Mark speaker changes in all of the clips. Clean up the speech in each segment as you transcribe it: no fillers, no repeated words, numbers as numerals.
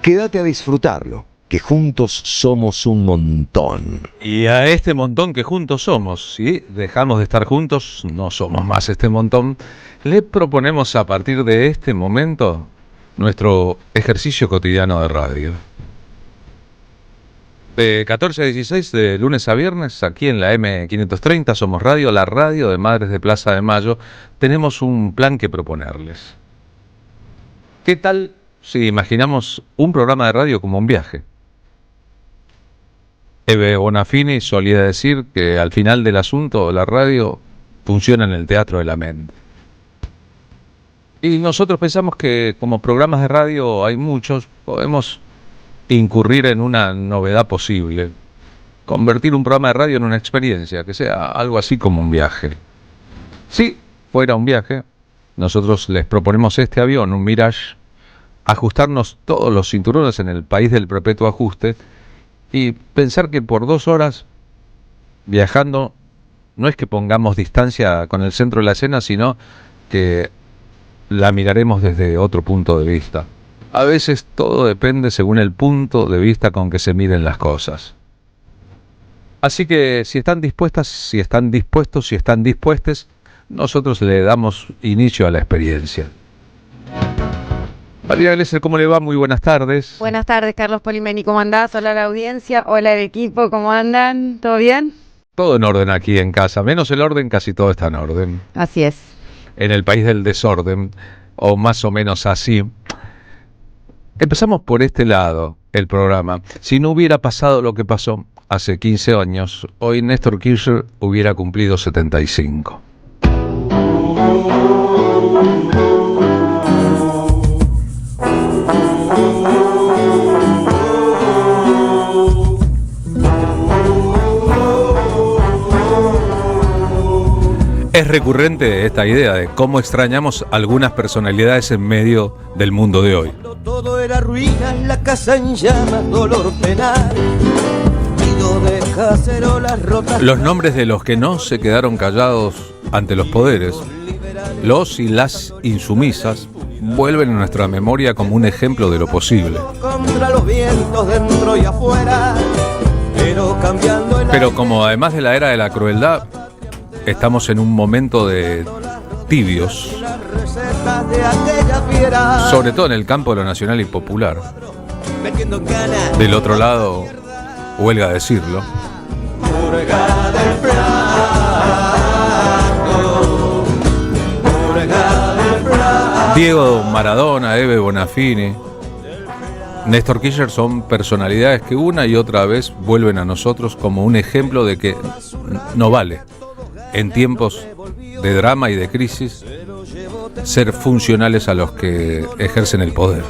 Speaker 1: Quédate a disfrutarlo, que juntos somos un montón.
Speaker 2: Y a este montón que juntos somos, si dejamos de estar juntos, no somos más este montón, le proponemos a partir de este momento nuestro ejercicio cotidiano de radio. De 14 a 16, de lunes a viernes, aquí en la M530, Somos Radio, la radio de Madres de Plaza de Mayo, tenemos un plan que proponerles. ¿Qué tal si imaginamos un programa de radio como un viaje? Eve Bonafini solía decir que al final del asunto la radio funciona en el teatro de la mente. Y nosotros pensamos que como programas de radio hay muchos, podemos incurrir en una novedad posible. Convertir un programa de radio en una experiencia, que sea algo así como un viaje. Si fuera un viaje, nosotros les proponemos este avión, un Mirage, ajustarnos todos los cinturones en el país del perpetuo ajuste y pensar que por 2 horas viajando no es que pongamos distancia con el centro de la escena, sino que la miraremos desde otro punto de vista. A veces todo depende según el punto de vista con que se miren las cosas. Así que si están dispuestas, si están dispuestos, si están dispuestes, nosotros le damos inicio a la experiencia. María Glesser, ¿cómo le va? Muy buenas tardes.
Speaker 3: Buenas tardes, Carlos Polimeni, ¿cómo andás? Hola a la audiencia, hola al equipo, ¿cómo andan? ¿Todo bien?
Speaker 2: Todo en orden aquí en casa, menos el orden, casi todo está en orden.
Speaker 3: Así es.
Speaker 2: En el país del desorden, o más o menos así. Empezamos por este lado, el programa. Si no hubiera pasado lo que pasó hace 15 años, hoy Néstor Kirchner hubiera cumplido 75. Es recurrente esta idea de cómo extrañamos algunas personalidades en medio del mundo de hoy.
Speaker 4: Todo era ruina, la casa en llamas, dolor penal, nido de cacerolas rotas.
Speaker 2: Los nombres de los que no se quedaron callados ante los poderes, los y las insumisas, vuelven a nuestra memoria como un ejemplo de lo posible.
Speaker 4: Contra los vientos dentro y afuera,
Speaker 2: pero como además de la era de la crueldad, estamos en un momento de tibios, sobre todo en el campo de lo nacional y popular. Del otro lado, huelga decirlo, Diego Maradona, Eve Bonafini, Néstor Kirchner son personalidades que una y otra vez vuelven a nosotros como un ejemplo de que no vale, en tiempos de drama y de crisis, ser funcionales a los que ejercen el poder.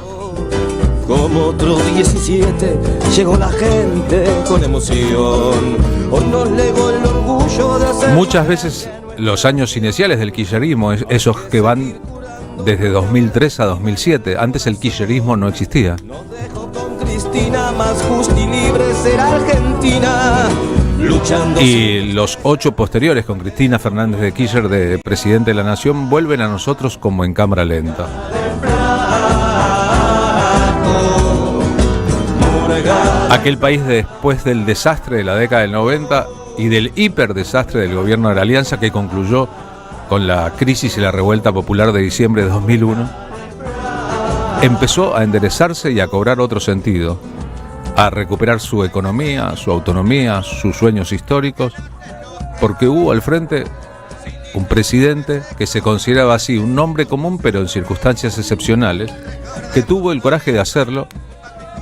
Speaker 4: Como otro 17 llegó la gente con emoción. Hoy nos legó el orgullo de hacer.
Speaker 2: Muchas veces los años iniciales del kirchnerismo, esos que van desde 2003 a 2007, antes el kirchnerismo no existía.
Speaker 4: Nos dejó con Cristina, más justa y libre será Argentina.
Speaker 2: Y los 8 posteriores con Cristina Fernández de Kirchner de presidente de la Nación vuelven a nosotros como en cámara lenta. Aquel país después del desastre de la década del 90 y del hiperdesastre del gobierno de la Alianza que concluyó con la crisis y la revuelta popular de diciembre de 2001, empezó a enderezarse y a cobrar otro sentido, a recuperar su economía, su autonomía, sus sueños históricos, porque hubo al frente un presidente que se consideraba así, un hombre común pero en circunstancias excepcionales, que tuvo el coraje de hacerlo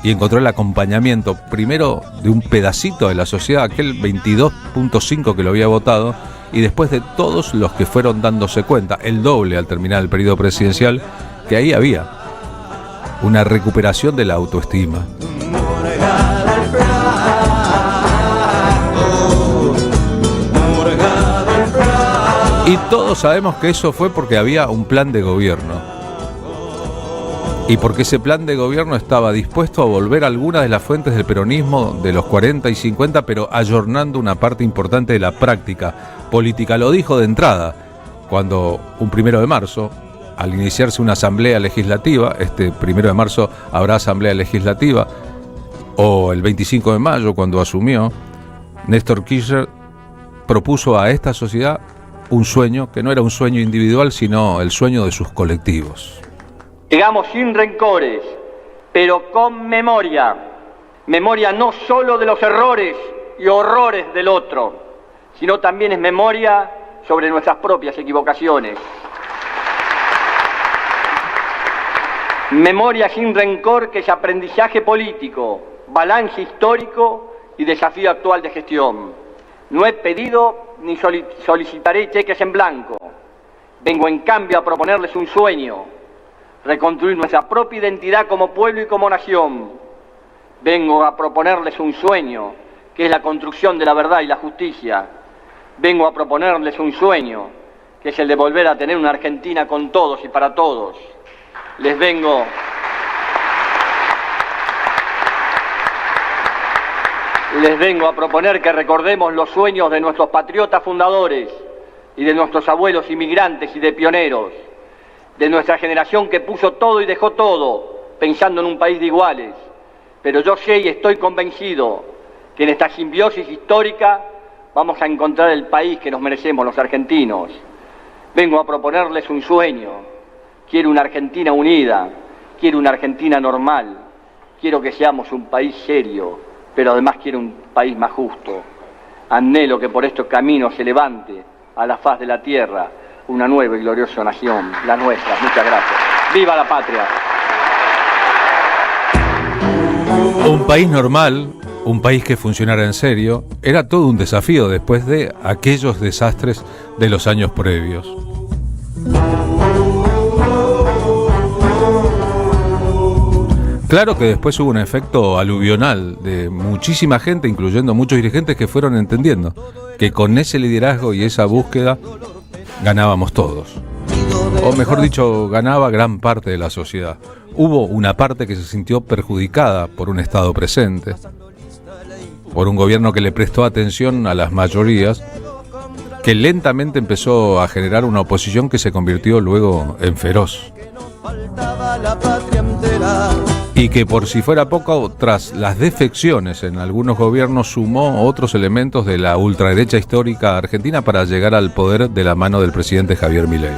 Speaker 2: y encontró el acompañamiento primero de un pedacito de la sociedad, aquel 22.5 que lo había votado, y después de todos los que fueron dándose cuenta, el doble al terminar el periodo presidencial, que ahí había una recuperación de la autoestima. Y todos sabemos que eso fue porque había un plan de gobierno. Y porque ese plan de gobierno estaba dispuesto a volver a algunas de las fuentes del peronismo de los 40 y 50, pero ayornando una parte importante de la práctica política. Lo dijo de entrada, cuando un 1 de marzo al iniciarse una asamblea legislativa, este 1 de marzo habrá asamblea legislativa, o el 25 de mayo cuando asumió, Néstor Kirchner propuso a esta sociedad un sueño que no era un sueño individual, sino el sueño de sus colectivos.
Speaker 5: Llegamos sin rencores, pero con memoria. Memoria no solo de los errores y horrores del otro, sino también es memoria sobre nuestras propias equivocaciones. Memoria sin rencor, que es aprendizaje político, balance histórico y desafío actual de gestión. No he pedido ni solicitaré cheques en blanco. Vengo en cambio a proponerles un sueño: reconstruir nuestra propia identidad como pueblo y como nación. Vengo a proponerles un sueño, que es la construcción de la verdad y la justicia. Vengo a proponerles un sueño, que es el de volver a tener una Argentina con todos y para todos. Les vengo a proponer que recordemos los sueños de nuestros patriotas fundadores y de nuestros abuelos inmigrantes y de pioneros, de nuestra generación que puso todo y dejó todo, pensando en un país de iguales. Pero yo sé y estoy convencido que en esta simbiosis histórica vamos a encontrar el país que nos merecemos los argentinos. Vengo a proponerles un sueño. Quiero una Argentina unida, quiero una Argentina normal, quiero que seamos un país serio, pero además quiero un país más justo. Anhelo que por estos caminos se levante a la faz de la tierra una nueva y gloriosa nación, la nuestra. Muchas gracias. ¡Viva la patria!
Speaker 2: Un país normal, un país que funcionara en serio, era todo un desafío después de aquellos desastres de los años previos. Claro que después hubo un efecto aluvional de muchísima gente, incluyendo muchos dirigentes que fueron entendiendo que con ese liderazgo y esa búsqueda ganábamos todos. O mejor dicho, ganaba gran parte de la sociedad. Hubo una parte que se sintió perjudicada por un Estado presente, por un gobierno que le prestó atención a las mayorías, que lentamente empezó a generar una oposición que se convirtió luego en feroz. Y que por si fuera poco, tras las defecciones en algunos gobiernos, sumó otros elementos de la ultraderecha histórica argentina para llegar al poder de la mano del presidente Javier Milei.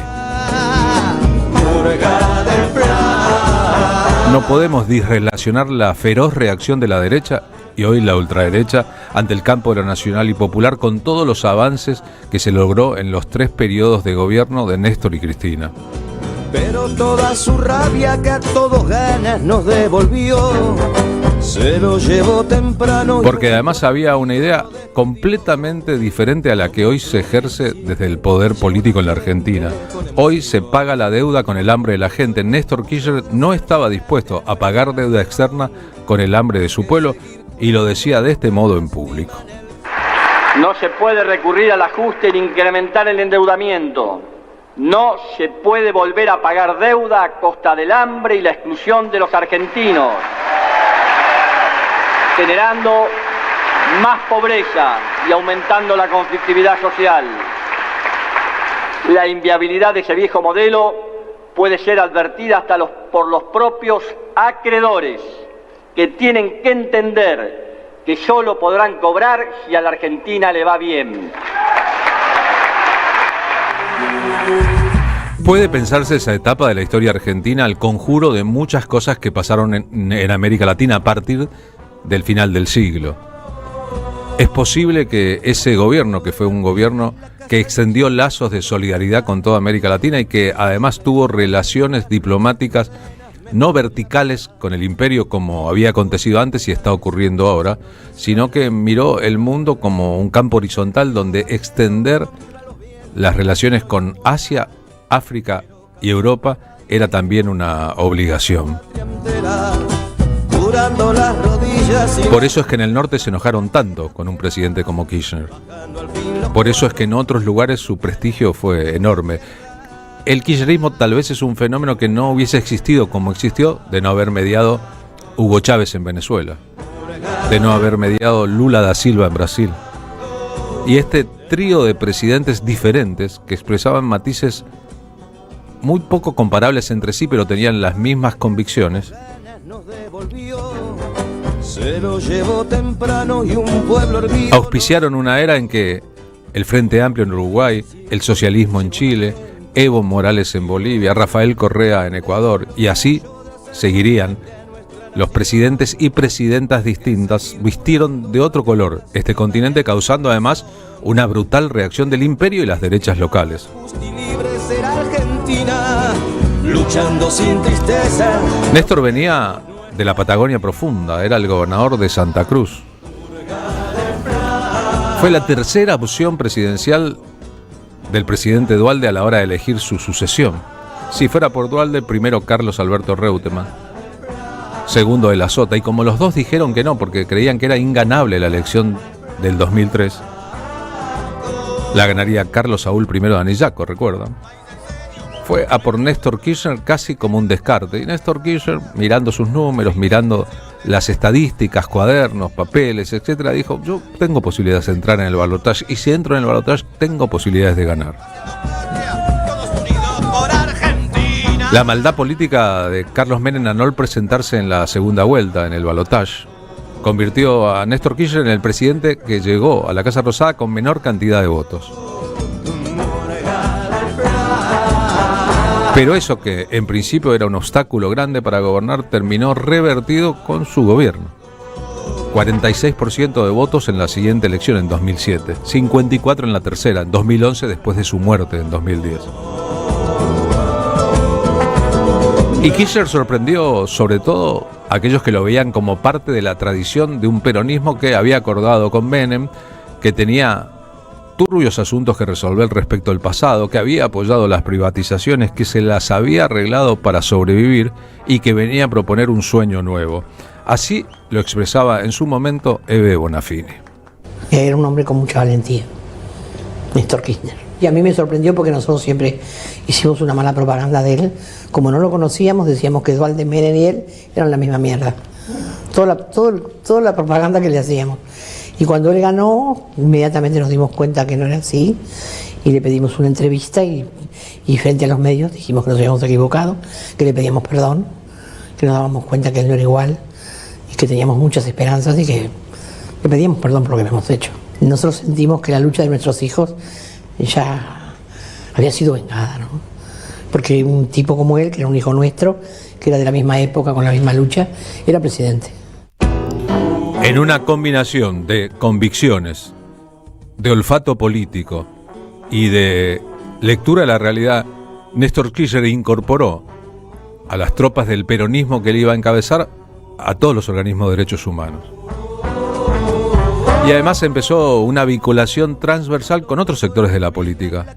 Speaker 2: No podemos disrelacionar la feroz reacción de la derecha y hoy la ultraderecha ante el campo de lo nacional y popular con todos los avances que se logró en los 3 periodos de gobierno de Néstor y Cristina.
Speaker 4: Pero toda su rabia que a todos ganas nos devolvió, se lo llevó temprano.
Speaker 2: Porque además había una idea completamente diferente a la que hoy se ejerce desde el poder político en la Argentina. Hoy se paga la deuda con el hambre de la gente. Néstor Kirchner no estaba dispuesto a pagar deuda externa con el hambre de su pueblo y lo decía de este modo en público.
Speaker 5: No se puede recurrir al ajuste ni incrementar el endeudamiento. No se puede volver a pagar deuda a costa del hambre y la exclusión de los argentinos, generando más pobreza y aumentando la conflictividad social. La inviabilidad de ese viejo modelo puede ser advertida hasta por los propios acreedores, que tienen que entender que solo podrán cobrar si a la Argentina le va bien.
Speaker 2: Puede pensarse esa etapa de la historia argentina al conjuro de muchas cosas que pasaron en América Latina a partir del final del siglo. Es posible que ese gobierno, que fue un gobierno que extendió lazos de solidaridad con toda América Latina y que además tuvo relaciones diplomáticas no verticales con el imperio como había acontecido antes y está ocurriendo ahora, sino que miró el mundo como un campo horizontal donde extender las relaciones con Asia, África y Europa era también una obligación. Por eso es que en el norte se enojaron tanto con un presidente como Kirchner. Por eso es que en otros lugares su prestigio fue enorme. El kirchnerismo tal vez es un fenómeno que no hubiese existido como existió de no haber mediado Hugo Chávez en Venezuela, de no haber mediado Lula da Silva en Brasil. Y este trío de presidentes diferentes que expresaban matices muy poco comparables entre sí, pero tenían las mismas convicciones.
Speaker 4: Se lo llevó temprano y un pueblo hervido.
Speaker 2: Auspiciaron una era en que el Frente Amplio en Uruguay, el socialismo en Chile, Evo Morales en Bolivia, Rafael Correa en Ecuador, y así seguirían. Los presidentes y presidentas distintas vistieron de otro color este continente, causando además una brutal reacción del imperio y las derechas locales.
Speaker 4: Justa y libre será Argentina, luchando sin tristeza.
Speaker 2: Néstor venía de la Patagonia profunda, era el gobernador de Santa Cruz. Fue la tercera opción presidencial del presidente Duhalde a la hora de elegir su sucesión. Si fuera por Duhalde, primero Carlos Alberto Reutemann, segundo de la Sota, y como los dos dijeron que no, porque creían que era inganable la elección del 2003, la ganaría Carlos Saúl I de Anillaco, ¿recuerdan? Fue a por Néstor Kirchner casi como un descarte, y Néstor Kirchner, mirando sus números, mirando las estadísticas, cuadernos, papeles, etcétera, dijo: yo tengo posibilidades de entrar en el balotaje, y si entro en el balotaje tengo posibilidades de ganar. La maldad política de Carlos Menem al no presentarse en la segunda vuelta en el balotaje convirtió a Néstor Kirchner en el presidente que llegó a la Casa Rosada con menor cantidad de votos. Pero eso, que en principio era un obstáculo grande para gobernar, terminó revertido con su gobierno. 46% de votos en la siguiente elección en 2007, 54% en la tercera, en 2011, después de su muerte en 2010. Y Kirchner sorprendió sobre todo a aquellos que lo veían como parte de la tradición de un peronismo que había acordado con Menem, que tenía turbios asuntos que resolver respecto al pasado, que había apoyado las privatizaciones, que se las había arreglado para sobrevivir y que venía a proponer un sueño nuevo. Así lo expresaba en su momento Eve Bonafini.
Speaker 6: Era un hombre con mucha valentía, Néstor Kirchner. Y a mí me sorprendió porque nosotros siempre hicimos una mala propaganda de él. Como no lo conocíamos, decíamos que Duhalde, Menem y él eran la misma mierda. Toda la propaganda que le hacíamos. Y cuando él ganó, inmediatamente nos dimos cuenta que no era así. Y le pedimos una entrevista y frente a los medios dijimos que nos habíamos equivocado, que le pedíamos perdón, que nos dábamos cuenta que él no era igual y que teníamos muchas esperanzas y que le pedíamos perdón por lo que habíamos hecho. Nosotros sentimos que la lucha de nuestros hijos ya había sido vengada, ¿no? Porque un tipo como él, que era un hijo nuestro, que era de la misma época, con la misma lucha, era presidente.
Speaker 2: En una combinación de convicciones, de olfato político y de lectura de la realidad, Néstor Kirchner incorporó a las tropas del peronismo que él iba a encabezar a todos los organismos de derechos humanos. Y además empezó una vinculación transversal con otros sectores de la política.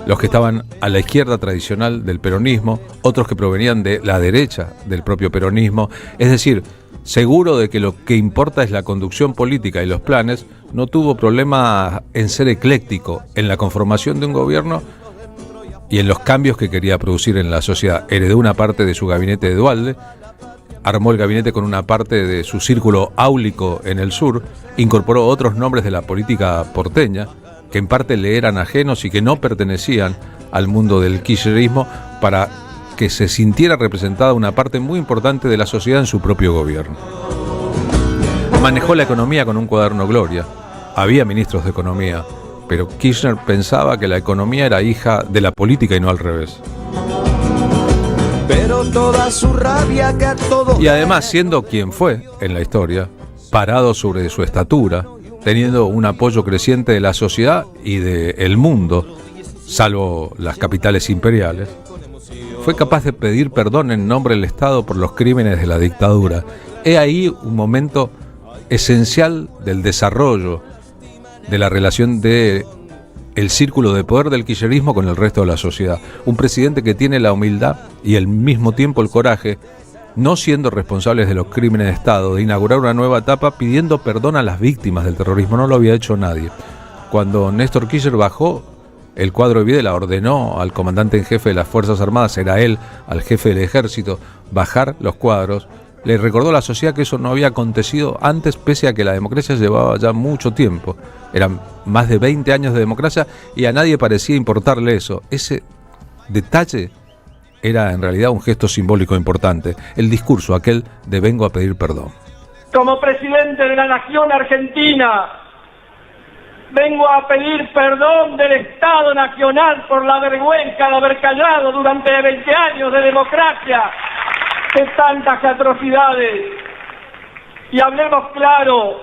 Speaker 2: Los que estaban a la izquierda tradicional del peronismo, otros que provenían de la derecha del propio peronismo. Es decir, seguro de que lo que importa es la conducción política y los planes, no tuvo problema en ser ecléctico en la conformación de un gobierno y en los cambios que quería producir en la sociedad. Heredó una parte de su gabinete de Duhalde, armó el gabinete con una parte de su círculo áulico en el sur, incorporó otros nombres de la política porteña, que en parte le eran ajenos y que no pertenecían al mundo del kirchnerismo, para que se sintiera representada una parte muy importante de la sociedad en su propio gobierno. Manejó la economía con un cuaderno Gloria. Había ministros de economía, pero Kirchner pensaba que la economía era hija de la política y no al revés.
Speaker 4: Pero toda su rabia que a todos...
Speaker 2: Y además, siendo quien fue en la historia, parado sobre su estatura, teniendo un apoyo creciente de la sociedad y del mundo, salvo las capitales imperiales, fue capaz de pedir perdón en nombre del Estado por los crímenes de la dictadura. He ahí un momento esencial del desarrollo de la relación de el círculo de poder del kirchnerismo con el resto de la sociedad. Un presidente que tiene la humildad y al mismo tiempo el coraje, no siendo responsables de los crímenes de Estado, de inaugurar una nueva etapa pidiendo perdón a las víctimas del terrorismo. No lo había hecho nadie. Cuando Néstor Kirchner bajó el cuadro de Videla, ordenó al comandante en jefe de las Fuerzas Armadas, era él, al jefe del ejército, bajar los cuadros. Le recordó a la sociedad que eso no había acontecido antes, pese a que la democracia llevaba ya mucho tiempo. Eran más de 20 años de democracia y a nadie parecía importarle eso. Ese detalle era en realidad un gesto simbólico importante, el discurso aquel de vengo a pedir perdón.
Speaker 7: Como presidente de la nación argentina, vengo a pedir perdón del Estado Nacional por la vergüenza de haber callado durante 20 años de democracia de tantas atrocidades. Y hablemos claro,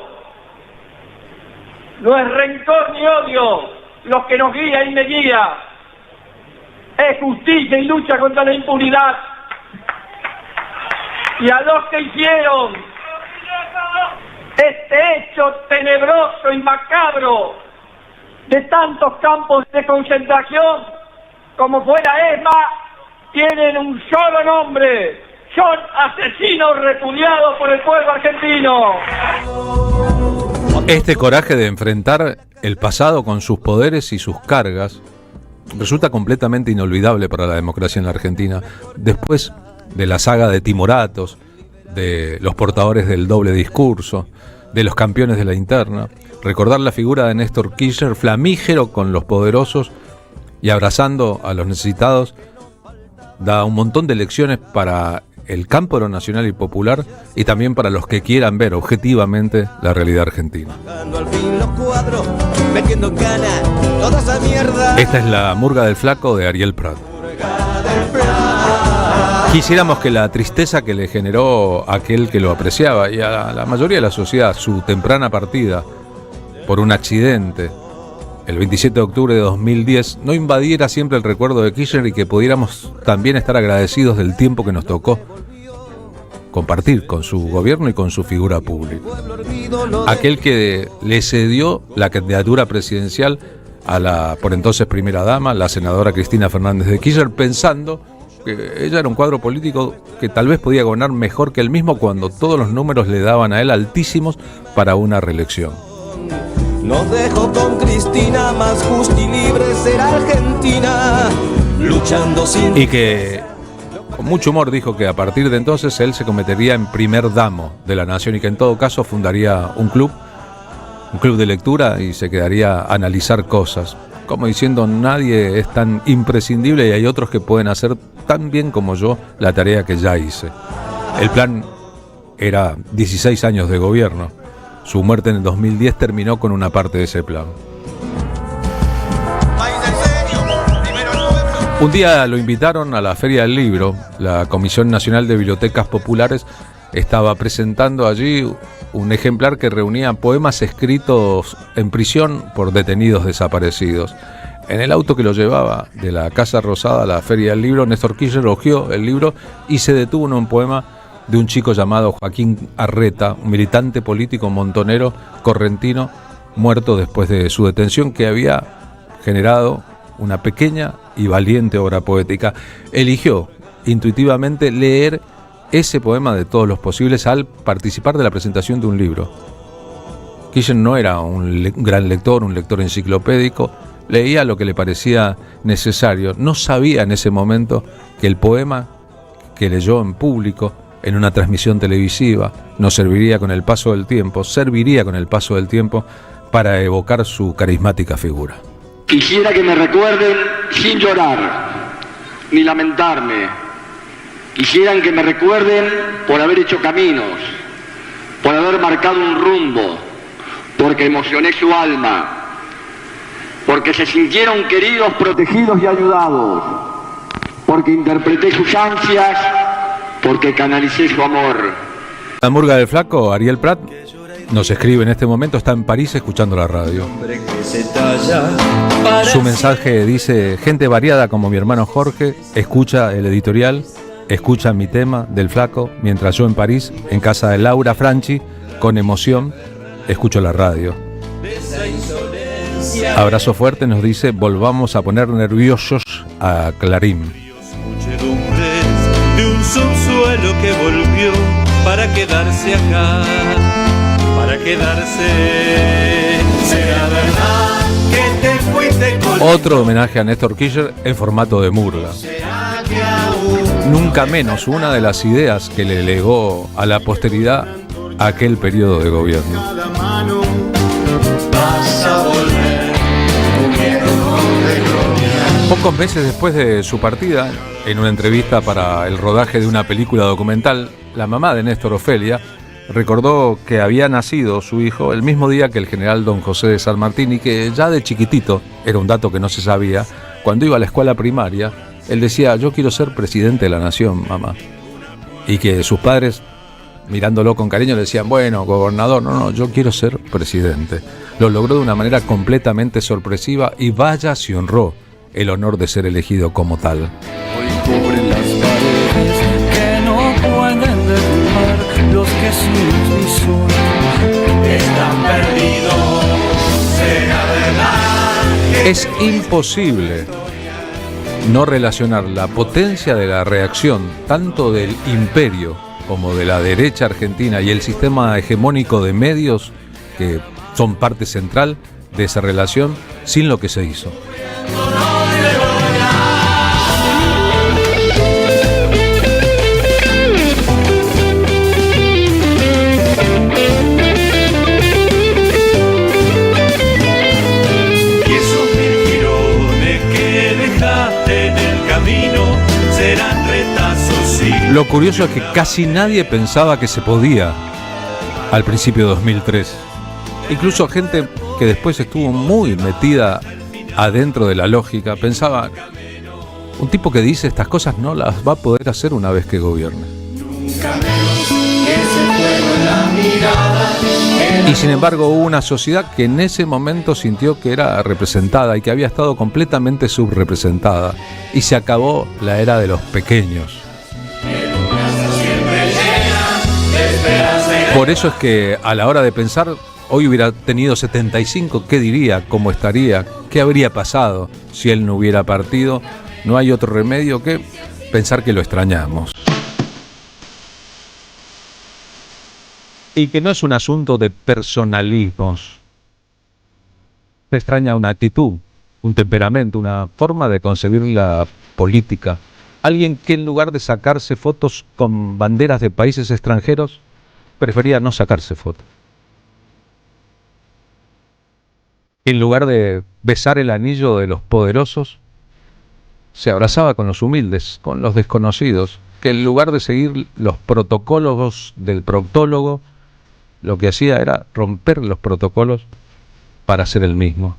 Speaker 7: no es rencor ni odio lo que nos guía y me guía, es justicia y lucha contra la impunidad. Y a los que hicieron este hecho tenebroso y macabro de tantos campos de concentración como fue la ESMA, tienen un solo nombre: son asesinos repudiados por el pueblo argentino.
Speaker 2: Este coraje de enfrentar el pasado con sus poderes y sus cargas resulta completamente inolvidable para la democracia en la Argentina. Después de la saga de timoratos, de los portadores del doble discurso, de los campeones de la interna, recordar la figura de Néstor Kirchner, flamígero con los poderosos y abrazando a los necesitados, da un montón de lecciones para el campo de lo nacional y popular y también para los que quieran ver objetivamente la realidad argentina. Esta es la murga del flaco de Ariel Prat. Quisiéramos que la tristeza que le generó a aquel que lo apreciaba y a la mayoría de la sociedad su temprana partida por un accidente el 27 de octubre de 2010 no invadiera siempre el recuerdo de Kirchner y que pudiéramos también estar agradecidos del tiempo que nos tocó compartir con su gobierno y con su figura pública. Aquel que le cedió la candidatura presidencial a la por entonces primera dama, la senadora Cristina Fernández de Kirchner, pensando que ella era un cuadro político que tal vez podía gobernar mejor que él mismo cuando todos los números le daban a él altísimos para una reelección.
Speaker 4: Nos dejó con Cristina, más justa y libre será Argentina, luchando sin...
Speaker 2: Y que con mucho humor dijo que a partir de entonces él se convertiría en primer damo de la nación y que en todo caso fundaría un club de lectura y se quedaría a analizar cosas, como diciendo nadie es tan imprescindible y hay otros que pueden hacer tan bien como yo la tarea que ya hice. El plan era 16 años de gobierno. Su muerte en el 2010 terminó con una parte de ese plan. Un día lo invitaron a la Feria del Libro. La Comisión Nacional de Bibliotecas Populares estaba presentando allí un ejemplar que reunía poemas escritos en prisión por detenidos desaparecidos. En el auto que lo llevaba de la Casa Rosada a la Feria del Libro, Néstor Kirchner hojeó el libro y se detuvo en un poema de un chico llamado Joaquín Arreta, un militante político montonero correntino, muerto después de su detención, que había generado una pequeña y valiente obra poética. Eligió intuitivamente leer ese poema de todos los posibles al participar de la presentación de un libro. Kirchner no era un gran lector, un lector enciclopédico, leía lo que le parecía necesario. No sabía en ese momento que el poema que leyó en público en una transmisión televisiva nos serviría con el paso del tiempo, para evocar su carismática figura.
Speaker 8: Quisiera que me recuerden sin llorar ni lamentarme. Quisieran que me recuerden por haber hecho caminos, por haber marcado un rumbo, porque emocioné su alma, porque se sintieron queridos, protegidos y ayudados, porque interpreté sus ansias, porque canalicé su amor.
Speaker 2: La murga del flaco, Ariel Prat, nos escribe en este momento, está en París escuchando la radio. Su mensaje dice: gente variada como mi hermano Jorge, escucha el editorial, escucha mi tema del flaco, mientras yo en París, en casa de Laura Franchi, con emoción, escucho la radio. Abrazo fuerte, nos dice, volvamos a poner nerviosos a Clarín.
Speaker 9: De un subsuelo que volvió para quedarse acá, para quedarse. Será verdad que te fuiste con...
Speaker 2: Otro homenaje a Néstor Kirchner en formato de murga. Nunca menos una de las ideas que le legó a la posteridad aquel periodo de gobierno.
Speaker 9: Vas a volver, tu miedo de gloria.
Speaker 2: Pocos meses después de su partida, en una entrevista para el rodaje de una película documental, la mamá de Néstor, Ofelia, recordó que había nacido su hijo el mismo día que el general don José de San Martín y que ya de chiquitito, era un dato que no se sabía, cuando iba a la escuela primaria, él decía: yo quiero ser presidente de la nación, mamá. Y que sus padres, mirándolo con cariño, le decían: bueno, gobernador, no, yo quiero ser presidente. Lo logró de una manera completamente sorpresiva y vaya si honró el honor de ser elegido como tal.
Speaker 10: Hoy cubren las paredes que no pueden derrumbar los que sin mi sol están perdidos. Será verdad.
Speaker 2: Es imposible no relacionar la potencia de la reacción tanto del imperio como de la derecha argentina y el sistema hegemónico de medios, que son parte central de esa relación, sin lo que se hizo. Lo curioso es que casi nadie pensaba que se podía al principio de 2003. Incluso gente que después estuvo muy metida adentro de la lógica pensaba: un tipo que dice estas cosas no las va a poder hacer una vez que gobierne. Y sin embargo hubo una sociedad que en ese momento sintió que era representada y que había estado completamente subrepresentada. Y se acabó la era de los pequeños. Por eso es que a la hora de pensar, hoy hubiera tenido 75, ¿qué diría? ¿Cómo estaría? ¿Qué habría pasado si él no hubiera partido? No hay otro remedio que pensar que lo extrañamos. Y que no es un asunto de personalismos. Se extraña una actitud, un temperamento, una forma de concebir la política. Alguien que en lugar de sacarse fotos con banderas de países extranjeros, prefería no sacarse fotos. En lugar de besar el anillo de los poderosos, se abrazaba con los humildes, con los desconocidos, que en lugar de seguir los protocolos del proctólogo, lo que hacía era romper los protocolos para ser el mismo.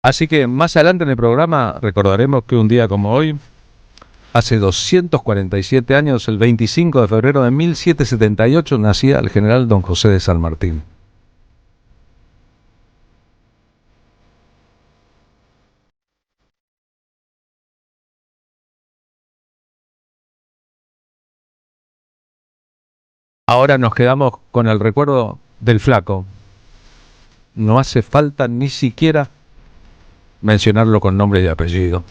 Speaker 2: Así que más adelante en el programa recordaremos que un día como hoy, hace 247 años, el 25 de febrero de 1778, nacía el general don José de San Martín. Ahora nos quedamos con el recuerdo del Flaco. No hace falta ni siquiera mencionarlo con nombre y apellido.